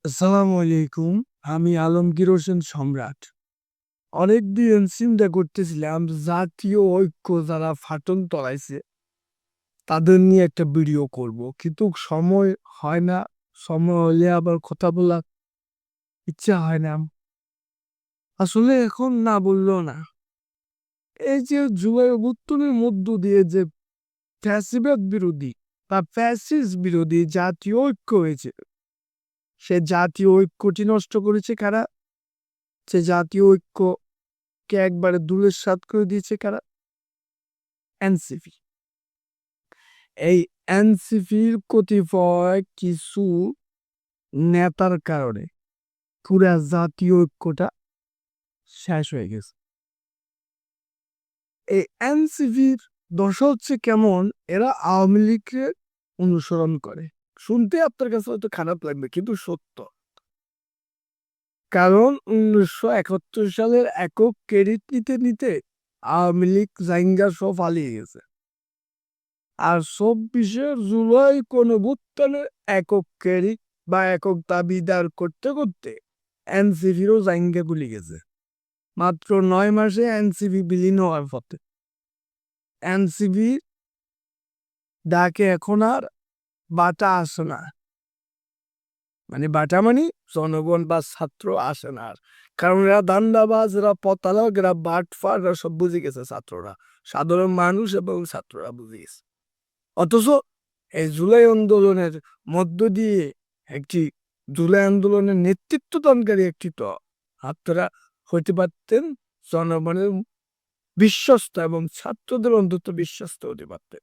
আসসালামু আলাইকুম। আমি আলমগীর হোসেন সম্রাট। অনেকদিন চিন্তা করতেছিলাম জাতীয় ঐক্য যারা ফাটল ধরাইছে তাদের নিয়ে একটা ভিডিও করব। কিন্তু সময় হয় না। সময় হলে আবার কথা বলার ইচ্ছা হয় না। আসলে এখন না বললেও না। এই যে জুলাই অভ্যুত্থানের মধ্য দিয়ে যে ফ্যাসিবাদ বিরোধী বা ফ্যাসিস্ট বিরোধী জাতীয় ঐক্য হয়েছে, সে জাতীয় ঐক্যটি নষ্ট করেছে কারা? সে জাতীয় ঐক্যকে একবারে ধূলিসাৎ করে দিয়েছে কারা? এনসিপি। এই এনসিপির কতিপয় কিছু নেতার কারণে পুরা জাতীয় ঐক্যটা শেষ হয়ে গেছে। এই এনসিপির দশা হচ্ছে কেমন, এরা আওয়ামী লীগকে অনুসরণ করে। শুনতে আপনার কাছে হয়তো খারাপ লাগবে, কিন্তু সত্য। কারণ 1971 সালের একক ক্রেডিট নিতে নিতে আওয়ামী লীগ জাইঙ্গা সব পালিয়ে গেছে। আর 24শে জুলাই গণঅভ্যুত্থানের একক ক্রেডিট বা একক দাবিদার করতে করতে এনসিপিরও জাইঙ্গা গুলি গেছে। মাত্র 9 মাসে এনসিপি বিলীন হওয়ার পথে। এনসিপি ডাকে এখন আর বাটা আসে না। মানে বাটা মানে জনগণ বা ছাত্র আসে না আর। কারণ এরা দান্দাবাজ, এরা পতালক, এরা বাটফার, এরা সব বুঝে গেছে ছাত্ররা। সাধারণ মানুষ এবং ছাত্ররা বুঝে গেছে। অথচ এই জুলাই আন্দোলনের মধ্য দিয়ে একটি জুলাই আন্দোলনের নেতৃত্ব দানকারী একটি আপনারা হইতে পারতেন জনগণের বিশ্বস্ত এবং ছাত্রদের অন্তত বিশ্বস্ত হতে পারতেন।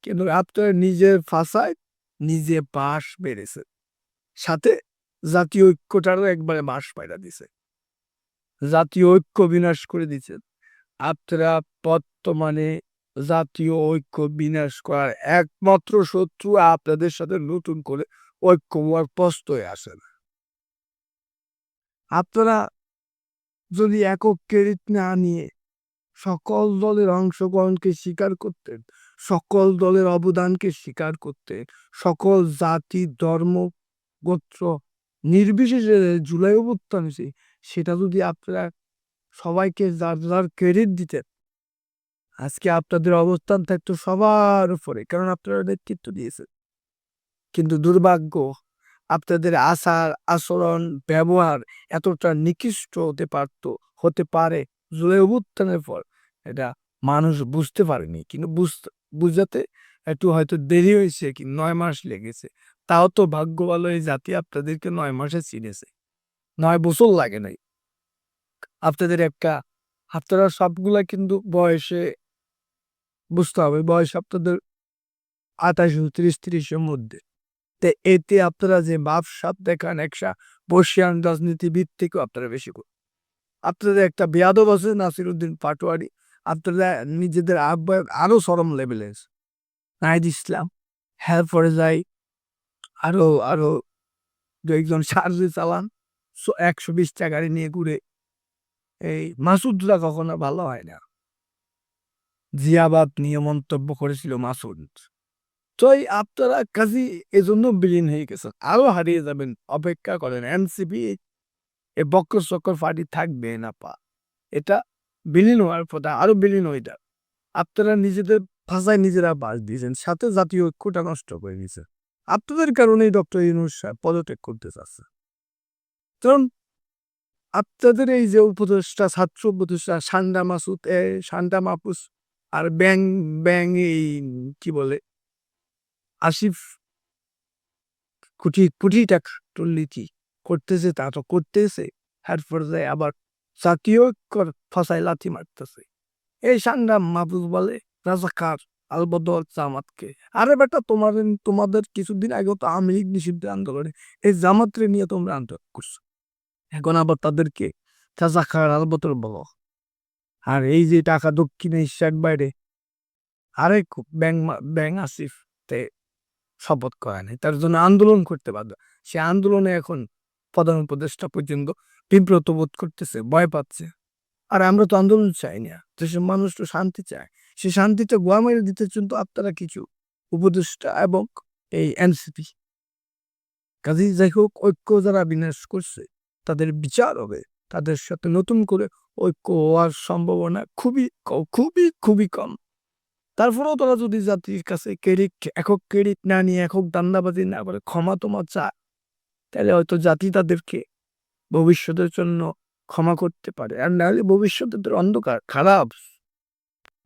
কিন্তু আপনারা নিজের ফাঁসায় নিজে বাঁশ বেড়েছে, সাথে জাতীয় ঐক্যটারও একবারে বাঁশ পায়রা দিছে, জাতীয় ঐক্য বিনাশ করে দিচ্ছেন আপনারা। বর্তমানে জাতীয় ঐক্য বিনাশ করার একমাত্র শত্রু আপনাদের সাথে নতুন করে ঐক্য হওয়ার প্রশ্নই আসে না। আপনারা যদি একক ক্রেডিট না নিয়ে সকল দলের অংশগ্রহণকে স্বীকার করতেন, সকল দলের অবদানকে স্বীকার করতেন, সকল জাতি ধর্ম গোত্র নির্বিশেষে জুলাই অভ্যুত্থান হয়েছে, সেটা যদি আপনারা সবাইকে যার যার ক্রেডিট দিতেন, আজকে আপনাদের অবস্থান থাকতো সবার উপরে, কারণ আপনারা নেতৃত্ব দিয়েছেন। কিন্তু দুর্ভাগ্য, আপনাদের আচার আচরণ ব্যবহার এতটা নিকৃষ্ট হতে পারে জুলাই অভ্যুত্থানের পর, এটা মানুষ বুঝতে পারেনি। কিন্তু বুঝাতে একটু হয়তো দেরি হয়েছে, কি 9 মাস লেগেছে। তাও তো ভাগ্য ভালো, এই জাতি আপনাদেরকে 9 মাসে চিনেছে, 9 বছর লাগে নাই। আপনারা সবগুলা কিন্তু বয়সে বুঝতে হবে, বয়স আপনাদের 28-30-30-এর মধ্যে। এতে আপনারা যে ভাবসাব দেখান, একটা বর্ষিয়ান রাজনীতিবিদ থেকেও আপনারা বেশি করুন। আপনাদের একটা বেয়াদব আছে নাসিরুদ্দিন পাটোয়ারি, আপনারা নিজেদের আহ্বায়ক আরো চরম লেভেলে। নাহিদ ইসলাম, পরে যাই আরো আরো দু একজন সার্জি চালান, 120টা গাড়ি নিয়ে ঘুরে। এই মাসুদরা কখনো ভালো হয় না। জিয়াবাদ নিয়ে মন্তব্য করেছিল মাসুদ। তো আপনারা কাজী এজন্য বিলীন হয়ে গেছেন, আরো হারিয়ে যাবেন। অপেক্ষা করেন, এনসিপি এ বক্কর চক্কর পার্টি থাকবে না এটা বিলীন হওয়ার পথে, আরো বিলীন হয়ে যাবে। আপনারা নিজেদের ভাষায় নিজেরা বাস দিয়েছেন, সাথে জাতীয় ঐক্যটা নষ্ট করে দিয়েছে। আপনাদের কারণেই ডক্টর ইউনূস সাহেব পদত্যাগ করতে চাচ্ছে। কারণ আপনাদের এই যে উপদেষ্টা, ছাত্র উপদেষ্টা সান্ডা মাসুদ, সান্ডা মাহফুজ আর ব্যাং ব্যাং এই কি বলে আসিফ, কোটি কোটি টাকা দুর্নীতি করতেছে, তা তো করতেছে। এর পর্যায়ে আবার জাতীয় ঐক্যর ফসায় লাথি মারতেছে। এই সান্ডা মাহফুজ বলে রাজাকার আলবদল জামাতকে। আরে বেটা, তোমাদের কিছুদিন আগে তো আওয়ামী লীগ নিষিদ্ধ আন্দোলনে এই জামাতরে নিয়ে তোমরা আন্দোলন করছো, এখন আবার তাদেরকে রাজাকার আলবদল বলো। আর এই যে টাকা দক্ষিণে ইশাক বাইরে আরেক ব্যাং আসিফ তে শপথ করা নেই, তার জন্য আন্দোলন করতে বাধ্য। সে আন্দোলনে এখন প্রধান উপদেষ্টা পর্যন্ত বিব্রত বোধ করতেছে, ভয় পাচ্ছে। আর আমরা তো আন্দোলন চাই না, দেশের মানুষ তো শান্তি চায়। সে শান্তিতে গোয়া মেরে দিতে কিন্তু আপনারা কিছু উপদেষ্টা এবং এই এনসিপি কাজেই যাই হোক ঐক্য যারা বিনাশ করছে তাদের বিচার হবে। তাদের সাথে নতুন করে ঐক্য হওয়ার সম্ভাবনা খুবই কম। তারপরেও তারা যদি জাতির কাছে একক ক্রেডিট না নিয়ে, একক দান্দাবাজি না করে ক্ষমা-টমা চায়, তাইলে হয়তো জাতি তাদেরকে ভবিষ্যতের জন্য ক্ষমা করতে পারে। আর নাহলে ভবিষ্যৎ তাদের অন্ধকার, খারাপ।